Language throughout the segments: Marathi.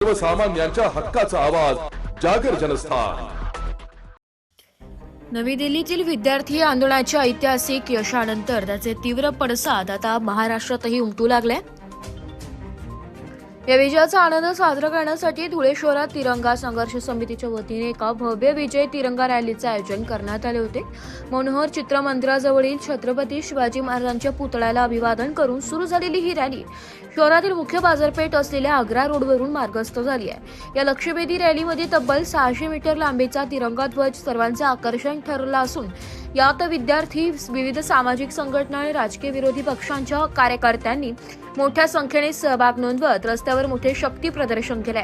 सर्वसामान्यांच्या हक्काचा आवाज जागर जनस्थान। नवी दिल्लीतील विद्यार्थी आंदोलनाच्या ऐतिहासिक यशानंतर त्याचे तीव्र पडसाद आता महाराष्ट्रातही उमटू लागले। या विजयाचा आनंद साजरा करण्यासाठी धुळे शहरात तिरंगा संघर्ष समितीच्या वतीने एका भव्य विजय तिरंगा रॅलीचे आयोजन करण्यात आले होते। मनोहर चित्रमंदिराजवळील छत्रपती शिवाजी महाराजांच्या पुतळ्याला अभिवादन करून सुरू झालेली ही रॅली शहरातील मुख्य बाजारपेठ असलेल्या आग्रा रोडवरून मार्गस्थ झाली आहे। या लक्षवेधी रॅलीमध्ये तब्बल 600 मीटर लांबीचा तिरंगा ध्वज सर्वांचे आकर्षण ठरला असून यात विद्यार्थी, विविध सामाजिक संघटना आणि राजकीय विरोधी पक्षांच्या कार्यकर्त्यांनी मोठ्या संख्येने सहभाग नोंदवत रस्त्यावर मोठे शक्ती प्रदर्शन केले।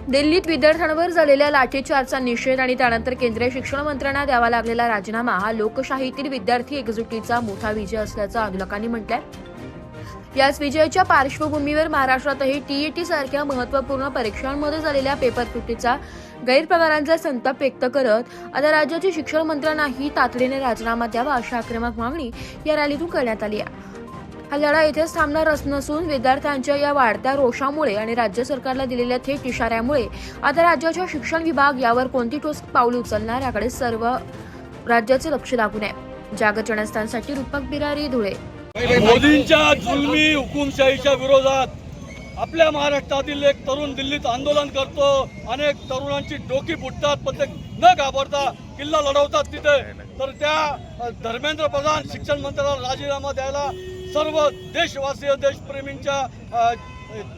दिल्लीत विद्यार्थ्यांवर झालेल्या लाठीचार्जचा निषेध आणि त्यानंतर केंद्रीय शिक्षण मंत्र्यांना द्यावा लागलेला राजीनामा हा लोकशाहीतील विद्यार्थी एकजुटीचा मोठा विजय असल्याचं आंदोलकांनी म्हटलंय। याच विजयाच्या पार्श्वभूमीवर महाराष्ट्रातही टीईटी सारख्या महत्त्वपूर्ण परीक्षांमध्ये झालेल्या पेपर फुटीचा गैरप्रकारांचा संताप व्यक्त करत आता राज्याच्या शिक्षण मंत्र्यांनाही तातडीने राजीनामा द्यावा अशी आक्रमक मागणी या रॅलीतून करण्यात आली आहे। हा लढा येथेच थांबणार नसून विद्यार्थ्यांच्या या वाढत्या रोषामुळे आणि राज्य सरकारला दिलेल्या थेट इशाऱ्यामुळे आता राज्याच्या शिक्षण विभाग यावर कोणती ठोस पावले उचलणार याकडे सर्व राज्याचे लक्ष लागून आहे। जागर जनस्थानसाठी रूपक बिरारी, धुळे। मोदींच्या जुलमी हुकुमशाहीच्या विरोधात आपल्या महाराष्ट्रातील एक तरुण दिल्लीत आंदोलन करतो। अनेक तरुणांची डोकी फुटतात, पण ते न घाबरता किल्ला लढवतात तिथे। तर त्या धर्मेंद्र प्रधान शिक्षण मंत्र्याला राजीनामा द्यायला सर्व देशवासीय देशप्रेमींच्या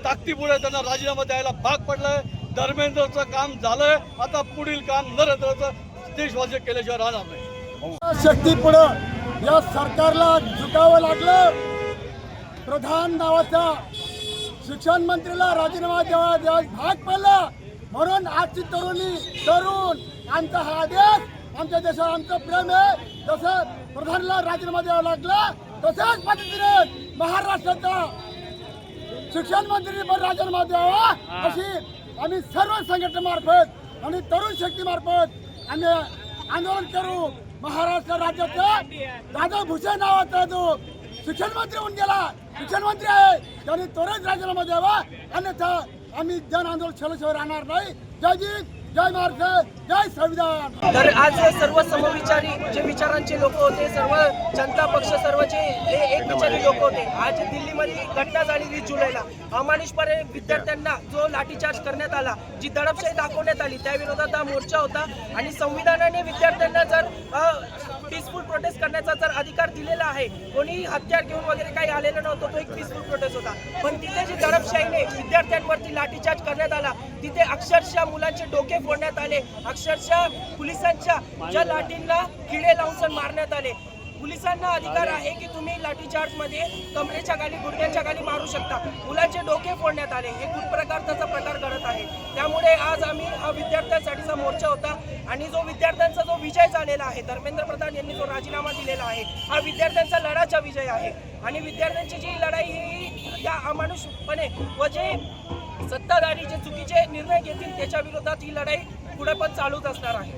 ताकदीपुढे त्यांना राजीनामा द्यायला भाग पडलाय। धर्मेंद्रचं काम झालंय, आता पुढील काम नरेंद्रचं देशवासी केल्याशिवाय राहणार नाही। शक्तीपुढे या सरकारला झुकावं लागलं। प्रधान नावाचा शिक्षण मंत्रीला राजीनामा द्यावा भाग पडला, म्हणून आजची तरुण आमचा हा आदेश, आमच्या देशावर आमचं प्रेम आहे। जसं प्रधानला राजीनामा द्यावा लागला तशाच पद्धतीने महाराष्ट्राचा शिक्षण मंत्रीने पण राजीनामा द्यावा अशी आम्ही सर्व संघटनेमार्फत आणि तरुण शक्तीमार्फत आम्ही आंदोलन करू। महाराष्ट्र राज्याचा दादा भुसे नावाचा जो शिक्षण मंत्री होऊन गेला, शिक्षण मंत्री आहे, त्यांनी त्वरित राजीनामा द्यावा, अन्यथा आम्ही जन आंदोलन केल्याशिवाय राहणार नाही। जय हिंद, जय महाराष्ट्र, जय संविधान। तर आज सर्व समविचारी जे विचारांचे लोक होते, सर्व जनता पक्ष सर्वचे एक विचारी लोक होते। आज दिल्लीमध्ये घटना झाली 20 जुलैला अमानुषपणे विद्यार्थ्यांना जो लाठीचार्ज करण्यात आला, जी दडपशाही दाखवण्यात आली, त्या विरोधात हा मोर्चा होता। आणि संविधानाने विद्यार्थ्यांना जर पीसफुल प्रोटेस्ट करण्याचा जर अधिकार दिलेला आहे, कोणी हत्यार घेऊन वगैरे काही आलेलं नव्हतं, तो एक पीसफुल प्रोटेस्ट होता। पण तिथे जी दडपशाहीने विद्यार्थ्यांवरती लाठीचार्ज करण्यात आला, तिथे अक्षरशः मुलांचे डोके फोडण्यात आले, अक्षरशः पोलिसांच्या ज्या लाठींना किडे लावून मारण्यात आले। पोलिसांना अधिकार आहे की तुम्ही लाठीचार्ज मध्ये कमरेच्या खाली, गुडघ्याच्या खाली मारू शकता। मुलांचे डोके फोडण्यात आले, हे कुठ प्रकारचा प्रकार घडत आहे। त्यामुळे आज आम्ही हा विद्यार्थ्यांसाठीचा मोर्चा होता आणि जो विद्यार्थ्यांचा जो विजय झालेला आहे, धर्मेंद्र प्रधान यांनी जो राजीनामा दिलेला आहे, हा विद्यार्थ्यांचा लढाचा विजय आहे। आणि विद्यार्थ्यांची जी लढाई ही या अमानुषपणे व जे सत्ताधारी जे चुकीचे निर्णय घेतील त्याच्या विरोधात ही लढाई पुढे पण चालूच असणार आहे।